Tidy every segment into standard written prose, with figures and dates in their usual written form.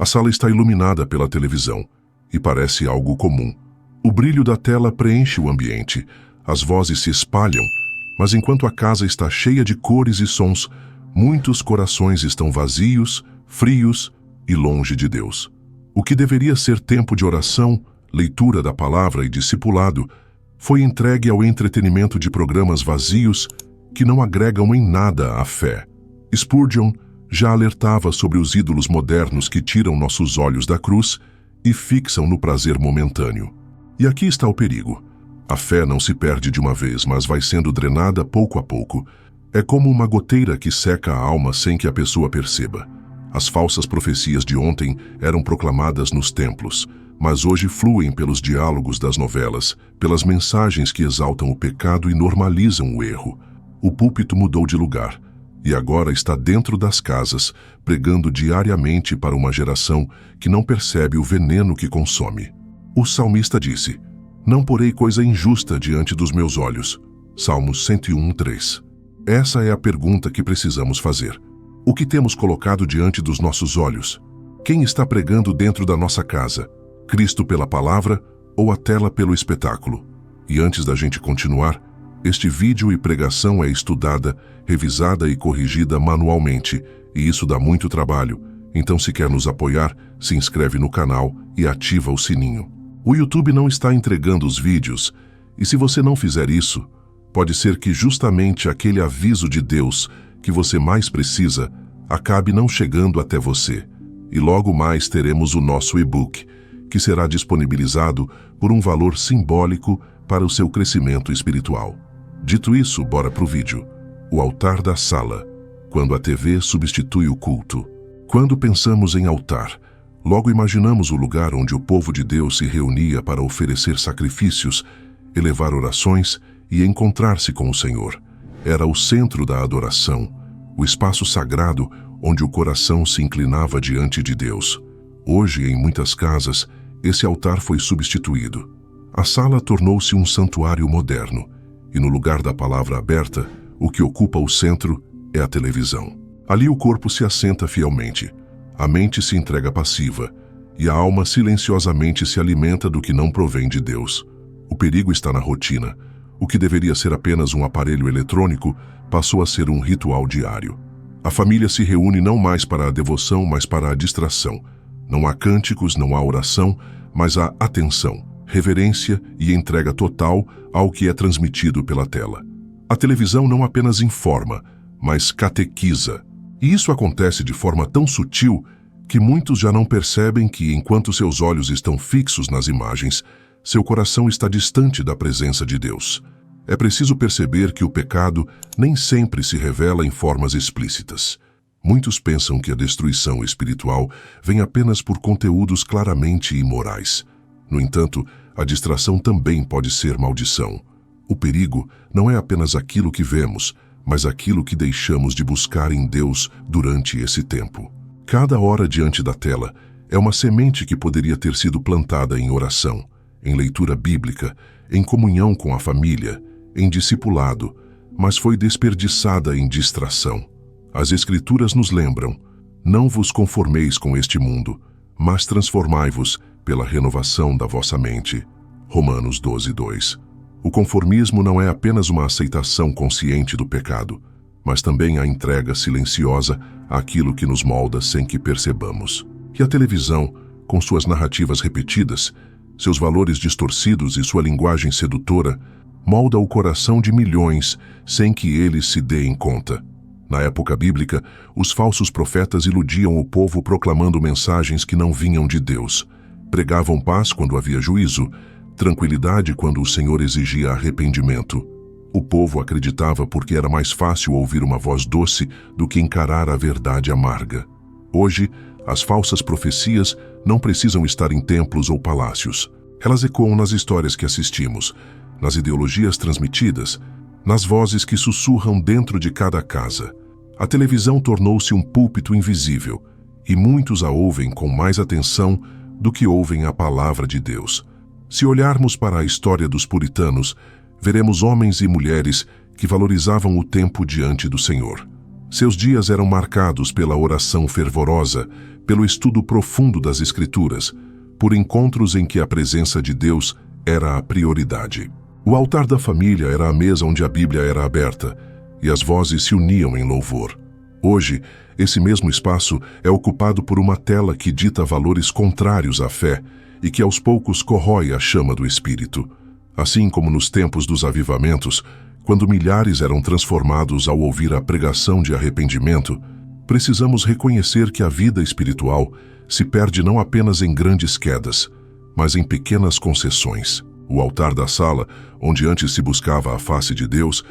A sala está iluminada pela televisão e parece algo comum. O brilho da tela preenche o ambiente, as vozes se espalham, mas enquanto a casa está cheia de cores e sons, muitos corações estão vazios, frios e longe de Deus. O que deveria ser tempo de oração, leitura da palavra e discipulado, foi entregue ao entretenimento de programas vazios que não agregam em nada à fé. Spurgeon já alertava sobre os ídolos modernos que tiram nossos olhos da cruz e fixam no prazer momentâneo. E aqui está o perigo. A fé não se perde de uma vez, mas vai sendo drenada pouco a pouco. É como uma goteira que seca a alma sem que a pessoa perceba. As falsas profecias de ontem eram proclamadas nos templos, mas hoje fluem pelos diálogos das novelas, pelas mensagens que exaltam o pecado e normalizam o erro. O púlpito mudou de lugar e agora está dentro das casas, pregando diariamente para uma geração que não percebe o veneno que consome. O salmista disse: "Não porei coisa injusta diante dos meus olhos." Salmos 101:3. Essa é a pergunta que precisamos fazer. O que temos colocado diante dos nossos olhos? Quem está pregando dentro da nossa casa? Cristo pela palavra ou a tela pelo espetáculo? E antes da gente continuar, este vídeo e pregação é estudada, revisada e corrigida manualmente, e isso dá muito trabalho. Então, se quer nos apoiar, se inscreve no canal e ativa o sininho. O YouTube não está entregando os vídeos, e se você não fizer isso, pode ser que justamente aquele aviso de Deus que você mais precisa acabe não chegando até você. E logo mais teremos o nosso e-book, que será disponibilizado por um valor simbólico para o seu crescimento espiritual. Dito isso, bora pro vídeo. O altar da sala, quando a TV substitui o culto. Quando pensamos em altar, logo imaginamos o lugar onde o povo de Deus se reunia para oferecer sacrifícios, elevar orações e encontrar-se com o Senhor. Era o centro da adoração, o espaço sagrado onde o coração se inclinava diante de Deus. Hoje, em muitas casas, esse altar foi substituído. A sala tornou-se um santuário moderno, e no lugar da palavra aberta, o que ocupa o centro é a televisão. Ali o corpo se assenta fielmente, a mente se entrega passiva, e a alma silenciosamente se alimenta do que não provém de Deus. O perigo está na rotina. O que deveria ser apenas um aparelho eletrônico passou a ser um ritual diário. A família se reúne não mais para a devoção, mas para a distração. Não há cânticos, não há oração, mas há atenção, reverência e entrega total ao que é transmitido pela tela. A televisão não apenas informa, mas catequiza. E isso acontece de forma tão sutil que muitos já não percebem que, enquanto seus olhos estão fixos nas imagens, seu coração está distante da presença de Deus. É preciso perceber que o pecado nem sempre se revela em formas explícitas. Muitos pensam que a destruição espiritual vem apenas por conteúdos claramente imorais. No entanto, a distração também pode ser maldição. O perigo não é apenas aquilo que vemos, mas aquilo que deixamos de buscar em Deus durante esse tempo. Cada hora diante da tela é uma semente que poderia ter sido plantada em oração, em leitura bíblica, em comunhão com a família, em discipulado, mas foi desperdiçada em distração. As Escrituras nos lembram: não vos conformeis com este mundo, mas transformai-vos pela renovação da vossa mente. Romanos 12:2. O conformismo não é apenas uma aceitação consciente do pecado, mas também a entrega silenciosa àquilo que nos molda sem que percebamos. E a televisão, com suas narrativas repetidas, seus valores distorcidos e sua linguagem sedutora, molda o coração de milhões sem que eles se deem conta. Na época bíblica, os falsos profetas iludiam o povo proclamando mensagens que não vinham de Deus. Pregavam paz quando havia juízo, tranquilidade quando o Senhor exigia arrependimento. O povo acreditava porque era mais fácil ouvir uma voz doce do que encarar a verdade amarga. Hoje, as falsas profecias não precisam estar em templos ou palácios. Elas ecoam nas histórias que assistimos, nas ideologias transmitidas, nas vozes que sussurram dentro de cada casa. A televisão tornou-se um púlpito invisível, e muitos a ouvem com mais atenção do que ouvem a palavra de Deus. Se olharmos para a história dos puritanos, veremos homens e mulheres que valorizavam o tempo diante do Senhor. Seus dias eram marcados pela oração fervorosa, pelo estudo profundo das Escrituras, por encontros em que a presença de Deus era a prioridade. O altar da família era a mesa onde a Bíblia era aberta, e as vozes se uniam em louvor. Hoje, esse mesmo espaço é ocupado por uma tela que dita valores contrários à fé e que aos poucos corrói a chama do Espírito. Assim como nos tempos dos avivamentos, quando milhares eram transformados ao ouvir a pregação de arrependimento, precisamos reconhecer que a vida espiritual se perde não apenas em grandes quedas, mas em pequenas concessões. O altar da sala, onde antes se buscava a face de Deus,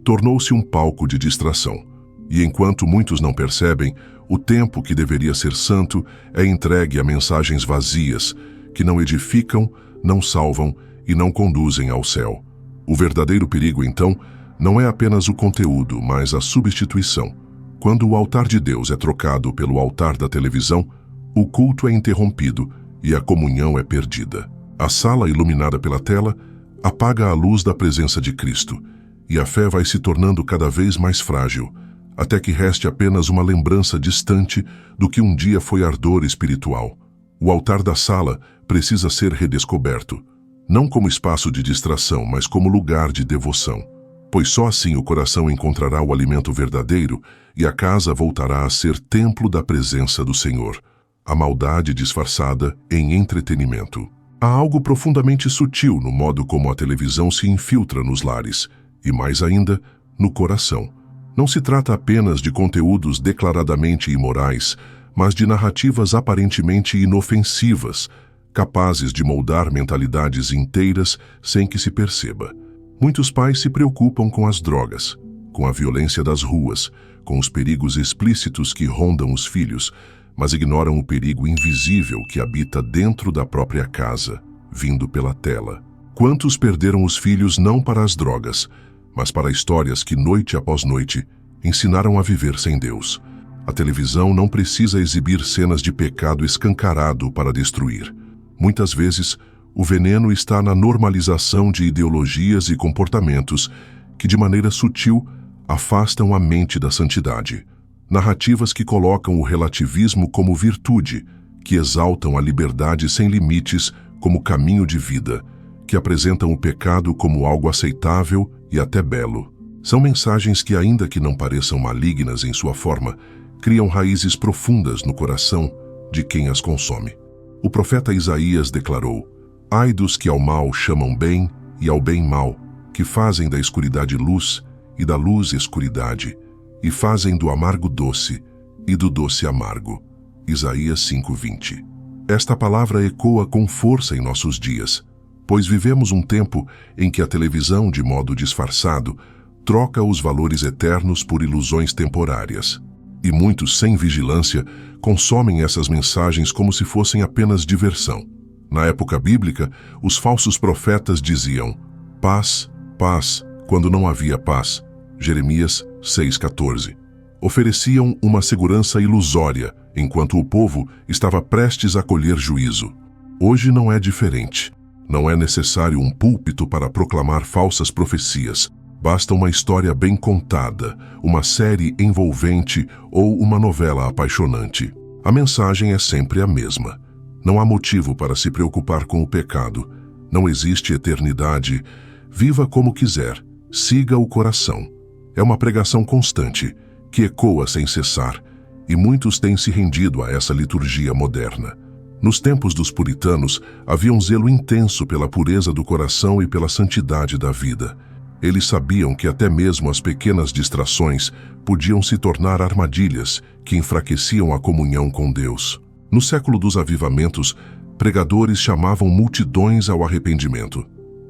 tornou-se um palco de distração. E enquanto muitos não percebem, o tempo que deveria ser santo é entregue a mensagens vazias, que não edificam, não salvam e não conduzem ao céu. O verdadeiro perigo, então, não é apenas o conteúdo, mas a substituição. Quando o altar de Deus é trocado pelo altar da televisão, o culto é interrompido e a comunhão é perdida. A sala iluminada pela tela apaga a luz da presença de Cristo, e a fé vai se tornando cada vez mais frágil, até que reste apenas uma lembrança distante do que um dia foi ardor espiritual. O altar da sala precisa ser redescoberto, não como espaço de distração, mas como lugar de devoção, pois só assim o coração encontrará o alimento verdadeiro e a casa voltará a ser templo da presença do Senhor. A maldade disfarçada em entretenimento. Há algo profundamente sutil no modo como a televisão se infiltra nos lares, e mais ainda, no coração. Não se trata apenas de conteúdos declaradamente imorais, mas de narrativas aparentemente inofensivas, capazes de moldar mentalidades inteiras sem que se perceba. Muitos pais se preocupam com as drogas, com a violência das ruas, com os perigos explícitos que rondam os filhos, mas ignoram o perigo invisível que habita dentro da própria casa, vindo pela tela. Quantos perderam os filhos não para as drogas, mas para histórias que, noite após noite, ensinaram a viver sem Deus? A televisão não precisa exibir cenas de pecado escancarado para destruir. Muitas vezes, o veneno está na normalização de ideologias e comportamentos que, de maneira sutil, afastam a mente da santidade. Narrativas que colocam o relativismo como virtude, que exaltam a liberdade sem limites como caminho de vida, que apresentam o pecado como algo aceitável e até belo. São mensagens que, ainda que não pareçam malignas em sua forma, criam raízes profundas no coração de quem as consome. O profeta Isaías declarou: "Ai dos que ao mal chamam bem e ao bem mal, que fazem da escuridade luz e da luz escuridade, e fazem do amargo doce e do doce amargo." Isaías 5:20. Esta palavra ecoa com força em nossos dias, pois vivemos um tempo em que a televisão, de modo disfarçado, troca os valores eternos por ilusões temporárias. E muitos, sem vigilância, consomem essas mensagens como se fossem apenas diversão. Na época bíblica, os falsos profetas diziam: "Paz, paz", quando não havia paz. Jeremias 6:14. Ofereciam uma segurança ilusória, enquanto o povo estava prestes a colher juízo. Hoje não é diferente. Não é necessário um púlpito para proclamar falsas profecias. Basta uma história bem contada, uma série envolvente ou uma novela apaixonante. A mensagem é sempre a mesma. Não há motivo para se preocupar com o pecado. Não existe eternidade. Viva como quiser. Siga o coração. É uma pregação constante, que ecoa sem cessar, e muitos têm se rendido a essa liturgia moderna. Nos tempos dos puritanos, havia um zelo intenso pela pureza do coração e pela santidade da vida. Eles sabiam que até mesmo as pequenas distrações podiam se tornar armadilhas que enfraqueciam a comunhão com Deus. No século dos avivamentos, pregadores chamavam multidões ao arrependimento,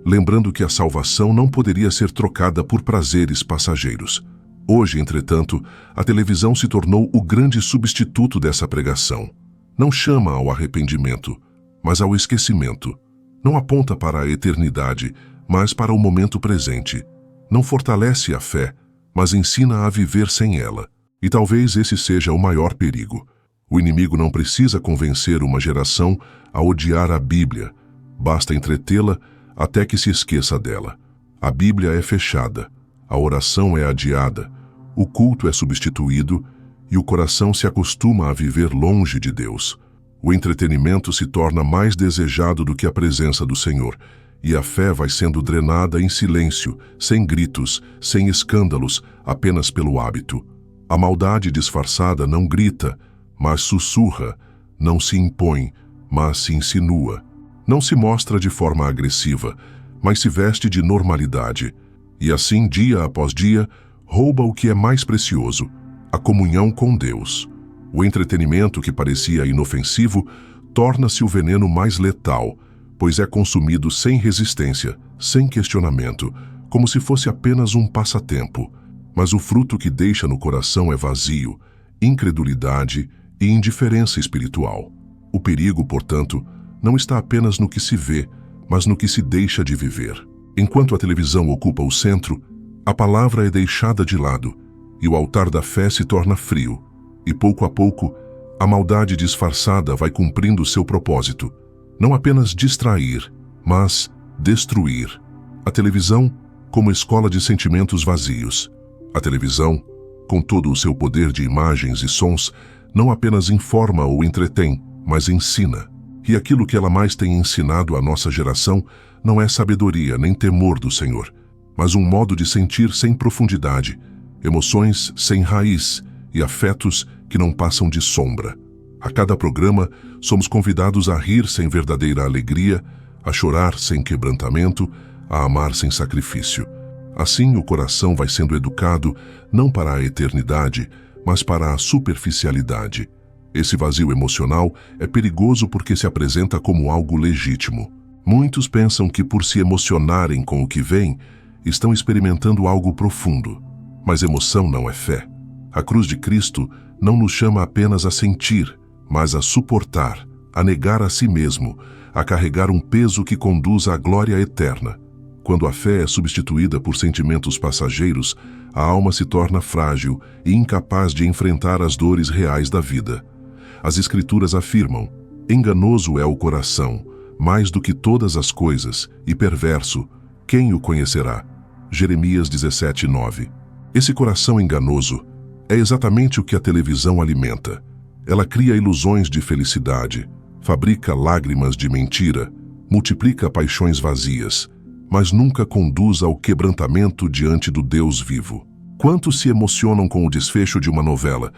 lembrando que a salvação não poderia ser trocada por prazeres passageiros. Hoje, entretanto, a televisão se tornou o grande substituto dessa pregação. Não chama ao arrependimento, mas ao esquecimento. Não aponta para a eternidade, mas para o momento presente. Não fortalece a fé, mas ensina a viver sem ela. E talvez esse seja o maior perigo. O inimigo não precisa convencer uma geração a odiar a Bíblia. Basta entretê-la até que se esqueça dela. A Bíblia é fechada, a oração é adiada, o culto é substituído e o coração se acostuma a viver longe de Deus. O entretenimento se torna mais desejado do que a presença do Senhor, e a fé vai sendo drenada em silêncio, sem gritos, sem escândalos, apenas pelo hábito. A maldade disfarçada não grita, mas sussurra, não se impõe, mas se insinua. Não se mostra de forma agressiva, mas se veste de normalidade. E assim, dia após dia, rouba o que é mais precioso, a comunhão com Deus. O entretenimento que parecia inofensivo torna-se o veneno mais letal, pois é consumido sem resistência, sem questionamento, como se fosse apenas um passatempo. Mas o fruto que deixa no coração é vazio, incredulidade e indiferença espiritual. O perigo, portanto, não está apenas no que se vê, mas no que se deixa de viver. Enquanto a televisão ocupa o centro, a palavra é deixada de lado e o altar da fé se torna frio. E pouco a pouco, a maldade disfarçada vai cumprindo seu propósito. Não apenas distrair, mas destruir. A televisão como escola de sentimentos vazios. A televisão, com todo o seu poder de imagens e sons, não apenas informa ou entretém, mas ensina. E aquilo que ela mais tem ensinado à nossa geração não é sabedoria nem temor do Senhor, mas um modo de sentir sem profundidade, emoções sem raiz e afetos que não passam de sombra. A cada programa, somos convidados a rir sem verdadeira alegria, a chorar sem quebrantamento, a amar sem sacrifício. Assim, o coração vai sendo educado não para a eternidade, mas para a superficialidade. Esse vazio emocional é perigoso porque se apresenta como algo legítimo. Muitos pensam que, por se emocionarem com o que vem, estão experimentando algo profundo. Mas emoção não é fé. A cruz de Cristo não nos chama apenas a sentir, mas a suportar, a negar a si mesmo, a carregar um peso que conduz à glória eterna. Quando a fé é substituída por sentimentos passageiros, a alma se torna frágil e incapaz de enfrentar as dores reais da vida. As Escrituras afirmam: enganoso é o coração, mais do que todas as coisas, e perverso, quem o conhecerá? Jeremias 17:9. Esse coração enganoso é exatamente o que a televisão alimenta. Ela cria ilusões de felicidade, fabrica lágrimas de mentira, multiplica paixões vazias, mas nunca conduz ao quebrantamento diante do Deus vivo. Quantos se emocionam com o desfecho de uma novela,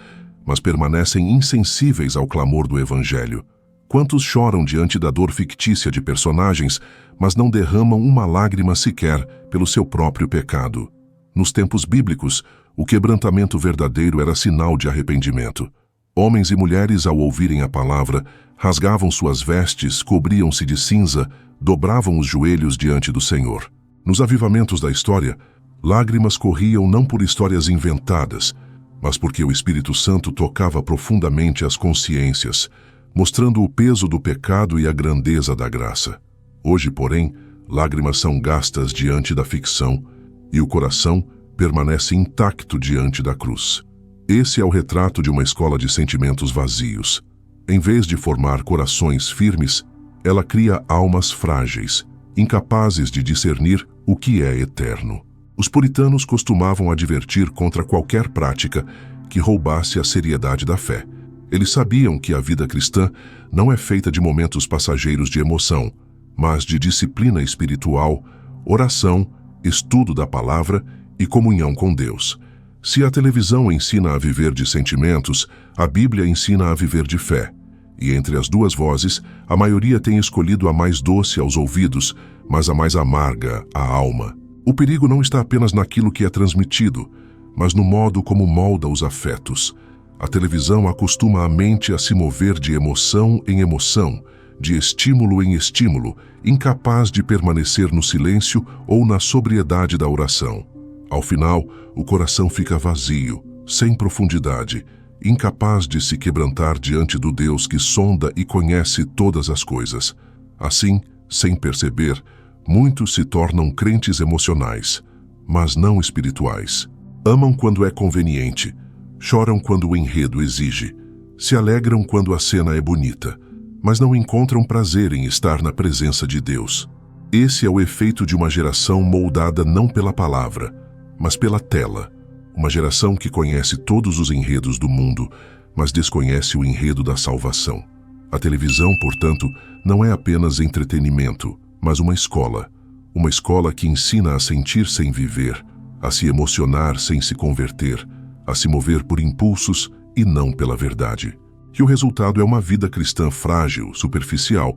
mas permanecem insensíveis ao clamor do Evangelho? Quantos choram diante da dor fictícia de personagens, mas não derramam uma lágrima sequer pelo seu próprio pecado? Nos tempos bíblicos, o quebrantamento verdadeiro era sinal de arrependimento. Homens e mulheres, ao ouvirem a palavra, rasgavam suas vestes, cobriam-se de cinza, dobravam os joelhos diante do Senhor. Nos avivamentos da história, lágrimas corriam não por histórias inventadas, mas porque o Espírito Santo tocava profundamente as consciências, mostrando o peso do pecado e a grandeza da graça. Hoje, porém, lágrimas são gastas diante da ficção e o coração permanece intacto diante da cruz. Esse é o retrato de uma escola de sentimentos vazios. Em vez de formar corações firmes, ela cria almas frágeis, incapazes de discernir o que é eterno. Os puritanos costumavam advertir contra qualquer prática que roubasse a seriedade da fé. Eles sabiam que a vida cristã não é feita de momentos passageiros de emoção, mas de disciplina espiritual, oração, estudo da palavra e comunhão com Deus. Se a televisão ensina a viver de sentimentos, a Bíblia ensina a viver de fé. E entre as duas vozes, a maioria tem escolhido a mais doce aos ouvidos, mas a mais amarga à alma. O perigo não está apenas naquilo que é transmitido, mas no modo como molda os afetos. A televisão acostuma a mente a se mover de emoção em emoção, de estímulo em estímulo, incapaz de permanecer no silêncio ou na sobriedade da oração. Ao final, o coração fica vazio, sem profundidade, incapaz de se quebrantar diante do Deus que sonda e conhece todas as coisas. Assim, sem perceber, muitos se tornam crentes emocionais, mas não espirituais. Amam quando é conveniente, choram quando o enredo exige, se alegram quando a cena é bonita, mas não encontram prazer em estar na presença de Deus. Esse é o efeito de uma geração moldada não pela palavra, mas pela tela. Uma geração que conhece todos os enredos do mundo, mas desconhece o enredo da salvação. A televisão, portanto, não é apenas entretenimento, mas uma escola. Uma escola que ensina a sentir sem viver, a se emocionar sem se converter, a se mover por impulsos e não pela verdade. E o resultado é uma vida cristã frágil, superficial,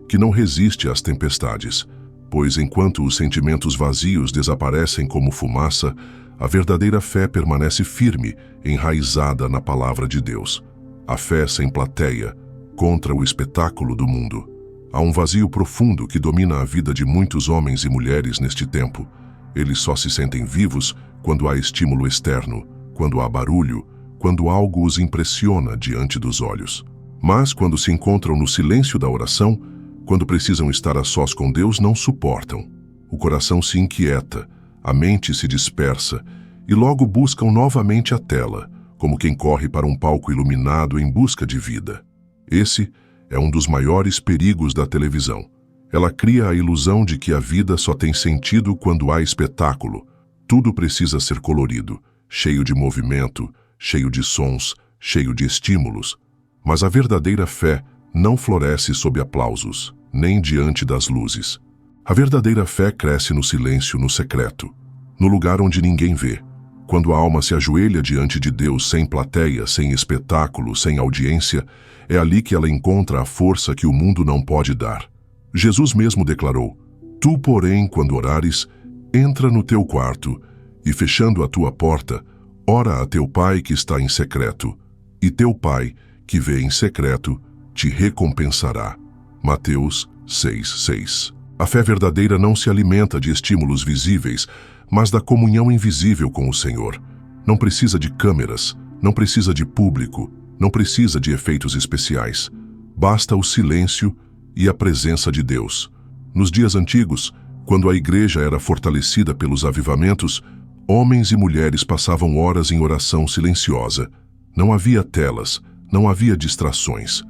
que não resiste às tempestades, pois enquanto os sentimentos vazios desaparecem como fumaça, a verdadeira fé permanece firme, enraizada na palavra de Deus. A fé sem plateia, contra o espetáculo do mundo. Há um vazio profundo que domina a vida de muitos homens e mulheres neste tempo. Eles só se sentem vivos quando há estímulo externo, quando há barulho, quando algo os impressiona diante dos olhos. Mas quando se encontram no silêncio da oração, quando precisam estar a sós com Deus, não suportam. O coração se inquieta, a mente se dispersa e logo buscam novamente a tela, como quem corre para um palco iluminado em busca de vida. Esse é um dos maiores perigos da televisão. Ela cria a ilusão de que a vida só tem sentido quando há espetáculo. Tudo precisa ser colorido, cheio de movimento, cheio de sons, cheio de estímulos. Mas a verdadeira fé não floresce sob aplausos, nem diante das luzes. A verdadeira fé cresce no silêncio, no secreto, no lugar onde ninguém vê. Quando a alma se ajoelha diante de Deus sem plateia, sem espetáculo, sem audiência, é ali que ela encontra a força que o mundo não pode dar. Jesus mesmo declarou: Tu, porém, quando orares, entra no teu quarto e, fechando a tua porta, ora a teu Pai que está em secreto, e teu Pai, que vê em secreto, te recompensará. Mateus 6:6. A fé verdadeira não se alimenta de estímulos visíveis, mas da comunhão invisível com o Senhor. Não precisa de câmeras, não precisa de público, não precisa de efeitos especiais. Basta o silêncio e a presença de Deus. Nos dias antigos, quando a igreja era fortalecida pelos avivamentos, homens e mulheres passavam horas em oração silenciosa. Não havia telas, não havia distrações.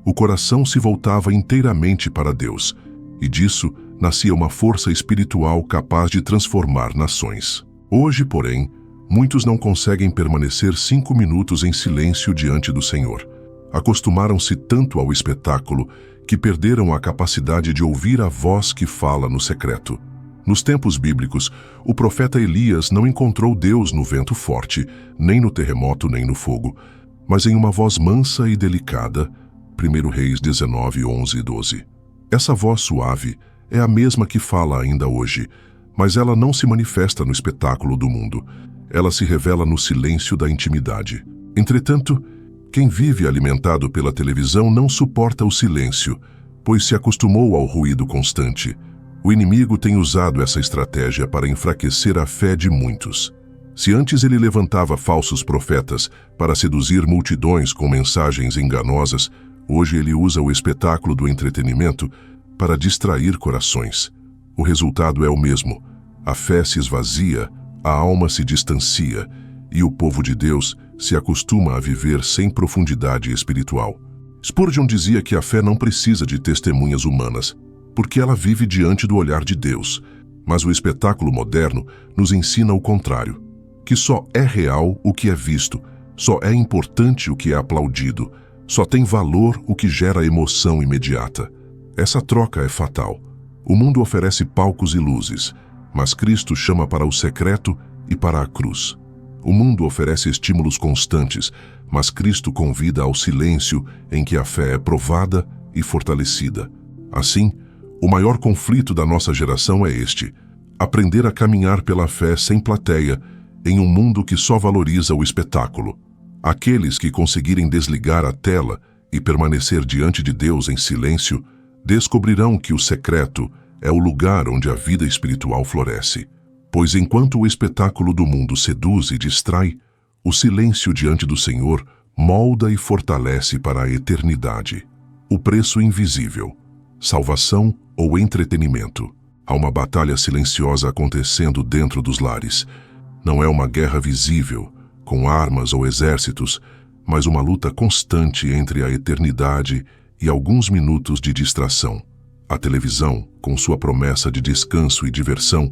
O coração se voltava inteiramente para Deus, e disso nascia uma força espiritual capaz de transformar nações. Hoje, porém, muitos não conseguem permanecer 5 minutos em silêncio diante do Senhor. Acostumaram-se tanto ao espetáculo que perderam a capacidade de ouvir a voz que fala no secreto. Nos tempos bíblicos, o profeta Elias não encontrou Deus no vento forte, nem no terremoto, nem no fogo, mas em uma voz mansa e delicada. 1 Reis 19, 11 e 12. Essa voz suave é a mesma que fala ainda hoje, mas ela não se manifesta no espetáculo do mundo. Ela se revela no silêncio da intimidade. Entretanto, quem vive alimentado pela televisão não suporta o silêncio, pois se acostumou ao ruído constante. O inimigo tem usado essa estratégia para enfraquecer a fé de muitos. Se antes ele levantava falsos profetas para seduzir multidões com mensagens enganosas, hoje ele usa o espetáculo do entretenimento para distrair corações. O resultado é o mesmo. A fé se esvazia, a alma se distancia e o povo de Deus se acostuma a viver sem profundidade espiritual. Spurgeon dizia que a fé não precisa de testemunhas humanas, porque ela vive diante do olhar de Deus. Mas o espetáculo moderno nos ensina o contrário, que só é real o que é visto, só é importante o que é aplaudido, só tem valor o que gera emoção imediata. Essa troca é fatal. O mundo oferece palcos e luzes, mas Cristo chama para o secreto e para a cruz. O mundo oferece estímulos constantes, mas Cristo convida ao silêncio em que a fé é provada e fortalecida. Assim, o maior conflito da nossa geração é este: aprender a caminhar pela fé sem plateia, em um mundo que só valoriza o espetáculo. Aqueles que conseguirem desligar a tela e permanecer diante de Deus em silêncio, descobrirão que o secreto é o lugar onde a vida espiritual floresce. Pois enquanto o espetáculo do mundo seduz e distrai, o silêncio diante do Senhor molda e fortalece para a eternidade. O preço invisível: salvação ou entretenimento. Há uma batalha silenciosa acontecendo dentro dos lares. Não é uma guerra visível, com armas ou exércitos, mas uma luta constante entre a eternidade e alguns minutos de distração. A televisão, com sua promessa de descanso e diversão,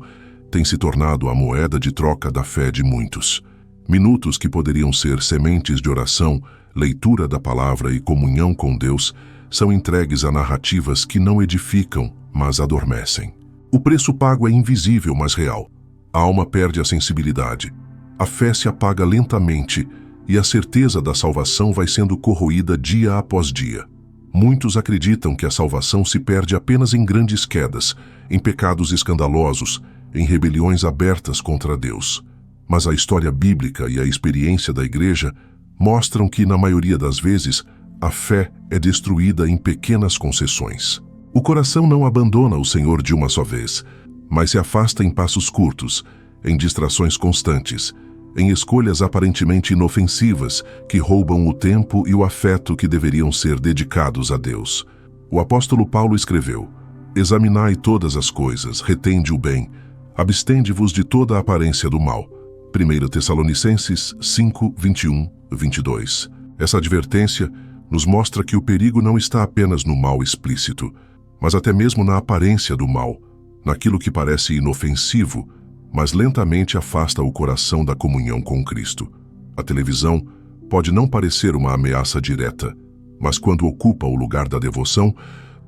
tem se tornado a moeda de troca da fé de muitos. Minutos que poderiam ser sementes de oração, leitura da palavra e comunhão com Deus são entregues a narrativas que não edificam, mas adormecem. O preço pago é invisível, mas real. A alma perde a sensibilidade. A fé se apaga lentamente e a certeza da salvação vai sendo corroída dia após dia. Muitos acreditam que a salvação se perde apenas em grandes quedas, em pecados escandalosos, em rebeliões abertas contra Deus. Mas a história bíblica e a experiência da Igreja mostram que, na maioria das vezes, a fé é destruída em pequenas concessões. O coração não abandona o Senhor de uma só vez, mas se afasta em passos curtos, em distrações constantes, em escolhas aparentemente inofensivas que roubam o tempo e o afeto que deveriam ser dedicados a Deus. O apóstolo Paulo escreveu: "Examinai todas as coisas, retende o bem, abstende-vos de toda a aparência do mal." 1 Tessalonicenses 5, 21, 22. Essa advertência nos mostra que o perigo não está apenas no mal explícito, mas até mesmo na aparência do mal, naquilo que parece inofensivo, mas lentamente afasta o coração da comunhão com Cristo. A televisão pode não parecer uma ameaça direta, mas quando ocupa o lugar da devoção,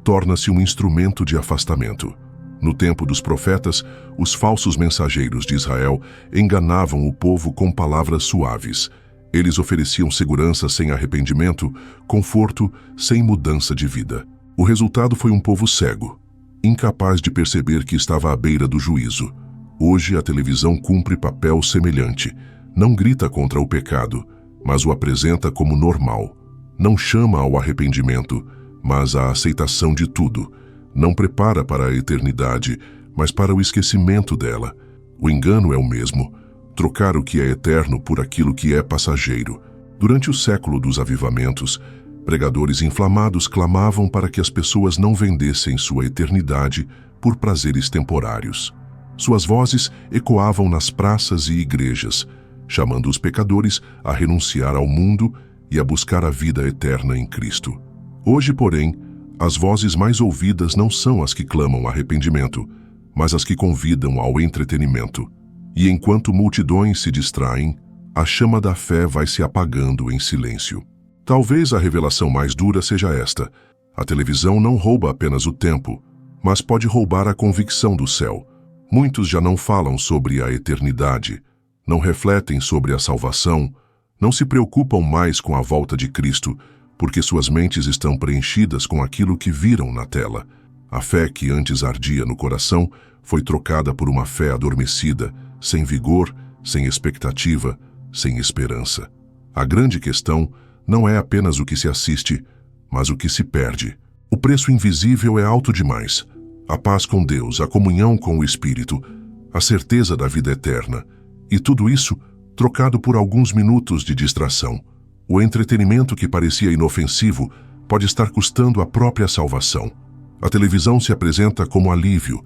torna-se um instrumento de afastamento. No tempo dos profetas, os falsos mensageiros de Israel enganavam o povo com palavras suaves. Eles ofereciam segurança sem arrependimento, conforto sem mudança de vida. O resultado foi um povo cego, incapaz de perceber que estava à beira do juízo. Hoje a televisão cumpre papel semelhante. Não grita contra o pecado, mas o apresenta como normal. Não chama ao arrependimento, mas à aceitação de tudo. Não prepara para a eternidade, mas para o esquecimento dela. O engano é o mesmo: trocar o que é eterno por aquilo que é passageiro. Durante o século dos avivamentos, pregadores inflamados clamavam para que as pessoas não vendessem sua eternidade por prazeres temporários. Suas vozes ecoavam nas praças e igrejas, chamando os pecadores a renunciar ao mundo e a buscar a vida eterna em Cristo. Hoje, porém, as vozes mais ouvidas não são as que clamam arrependimento, mas as que convidam ao entretenimento. E enquanto multidões se distraem, a chama da fé vai se apagando em silêncio. Talvez a revelação mais dura seja esta: a televisão não rouba apenas o tempo, mas pode roubar a convicção do céu. Muitos já não falam sobre a eternidade, não refletem sobre a salvação, não se preocupam mais com a volta de Cristo, porque suas mentes estão preenchidas com aquilo que viram na tela. A fé que antes ardia no coração foi trocada por uma fé adormecida, sem vigor, sem expectativa, sem esperança. A grande questão não é apenas o que se assiste, mas o que se perde. O preço invisível é alto demais. A paz com Deus, a comunhão com o Espírito, a certeza da vida eterna. E tudo isso trocado por alguns minutos de distração. O entretenimento que parecia inofensivo pode estar custando a própria salvação. A televisão se apresenta como alívio,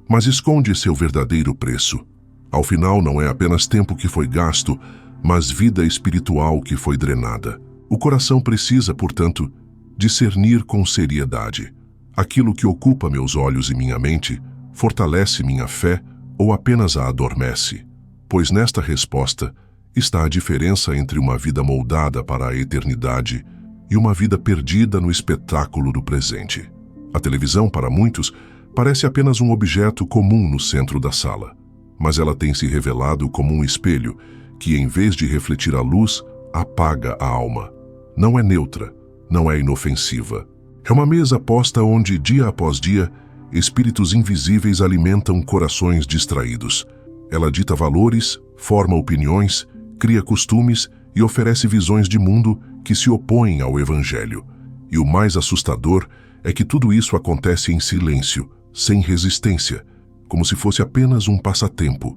mas esconde seu verdadeiro preço. Ao final, não é apenas tempo que foi gasto, mas vida espiritual que foi drenada. O coração precisa, portanto, discernir com seriedade. Aquilo que ocupa meus olhos e minha mente fortalece minha fé ou apenas a adormece? Pois nesta resposta está a diferença entre uma vida moldada para a eternidade e uma vida perdida no espetáculo do presente. A televisão, para muitos, parece apenas um objeto comum no centro da sala, mas ela tem se revelado como um espelho que, em vez de refletir a luz, apaga a alma. Não é neutra, não é inofensiva. É uma mesa posta onde, dia após dia, espíritos invisíveis alimentam corações distraídos. Ela dita valores, forma opiniões, cria costumes e oferece visões de mundo que se opõem ao Evangelho. E o mais assustador é que tudo isso acontece em silêncio, sem resistência, como se fosse apenas um passatempo.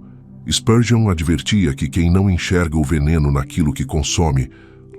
Spurgeon advertia que quem não enxerga o veneno naquilo que consome,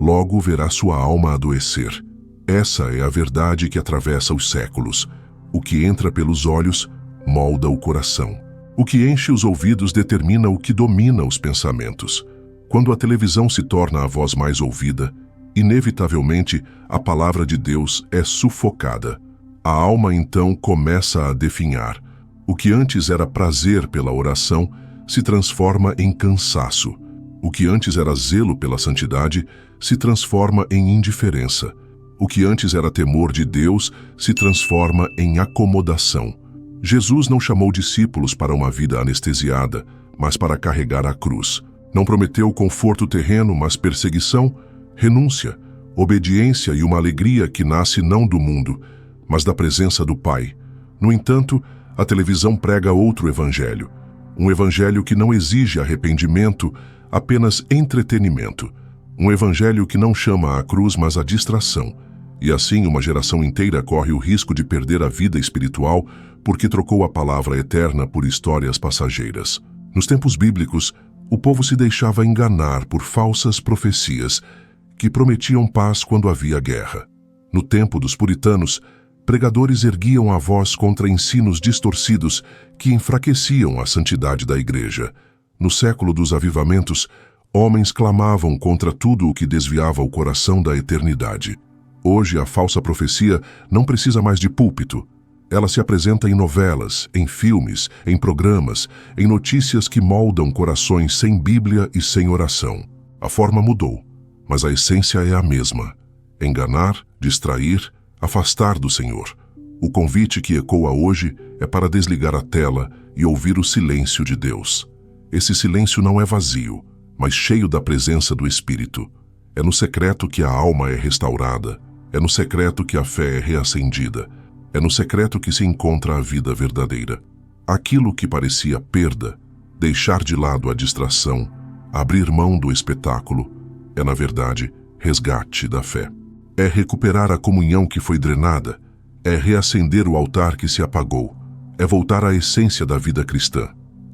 logo verá sua alma adoecer. Essa é a verdade que atravessa os séculos. O que entra pelos olhos molda o coração. O que enche os ouvidos determina o que domina os pensamentos. Quando a televisão se torna a voz mais ouvida, inevitavelmente a palavra de Deus é sufocada. A alma então começa a definhar. O que antes era prazer pela oração se transforma em cansaço. O que antes era zelo pela santidade se transforma em indiferença. O que antes era temor de Deus se transforma em acomodação. Jesus não chamou discípulos para uma vida anestesiada, mas para carregar a cruz. Não prometeu conforto terreno, mas perseguição, renúncia, obediência e uma alegria que nasce não do mundo, mas da presença do Pai. No entanto, a televisão prega outro evangelho. Um evangelho que não exige arrependimento, apenas entretenimento. Um evangelho que não chama à cruz, mas à distração. E assim uma geração inteira corre o risco de perder a vida espiritual porque trocou a palavra eterna por histórias passageiras. Nos tempos bíblicos, o povo se deixava enganar por falsas profecias que prometiam paz quando havia guerra. No tempo dos puritanos, pregadores erguiam a voz contra ensinos distorcidos que enfraqueciam a santidade da igreja. No século dos avivamentos, homens clamavam contra tudo o que desviava o coração da eternidade. Hoje, a falsa profecia não precisa mais de púlpito. Ela se apresenta em novelas, em filmes, em programas, em notícias que moldam corações sem Bíblia e sem oração. A forma mudou, mas a essência é a mesma: enganar, distrair, afastar do Senhor. O convite que ecoa hoje é para desligar a tela e ouvir o silêncio de Deus. Esse silêncio não é vazio, mas cheio da presença do Espírito. É no secreto que a alma é restaurada. É no secreto que a fé é reacendida. É no secreto que se encontra a vida verdadeira. Aquilo que parecia perda, deixar de lado a distração, abrir mão do espetáculo, é na verdade resgate da fé. É recuperar a comunhão que foi drenada, é reacender o altar que se apagou, é voltar à essência da vida cristã.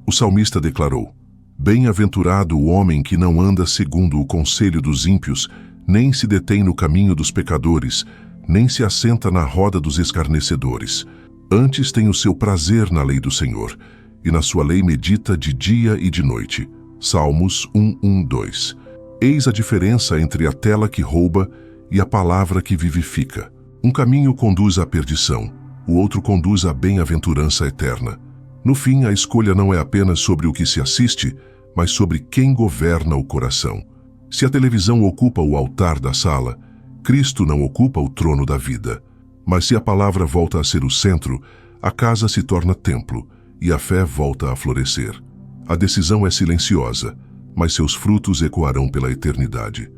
O salmista declarou: "Bem-aventurado o homem que não anda segundo o conselho dos ímpios, nem se detém no caminho dos pecadores, nem se assenta na roda dos escarnecedores. Antes tem o seu prazer na lei do Senhor, e na sua lei medita de dia e de noite." Salmos 1:2. Eis a diferença entre a tela que rouba e a palavra que vivifica. Um caminho conduz à perdição, o outro conduz à bem-aventurança eterna. No fim, a escolha não é apenas sobre o que se assiste, mas sobre quem governa o coração. Se a televisão ocupa o altar da sala, Cristo não ocupa o trono da vida. Mas se a palavra volta a ser o centro, a casa se torna templo e a fé volta a florescer. A decisão é silenciosa, mas seus frutos ecoarão pela eternidade.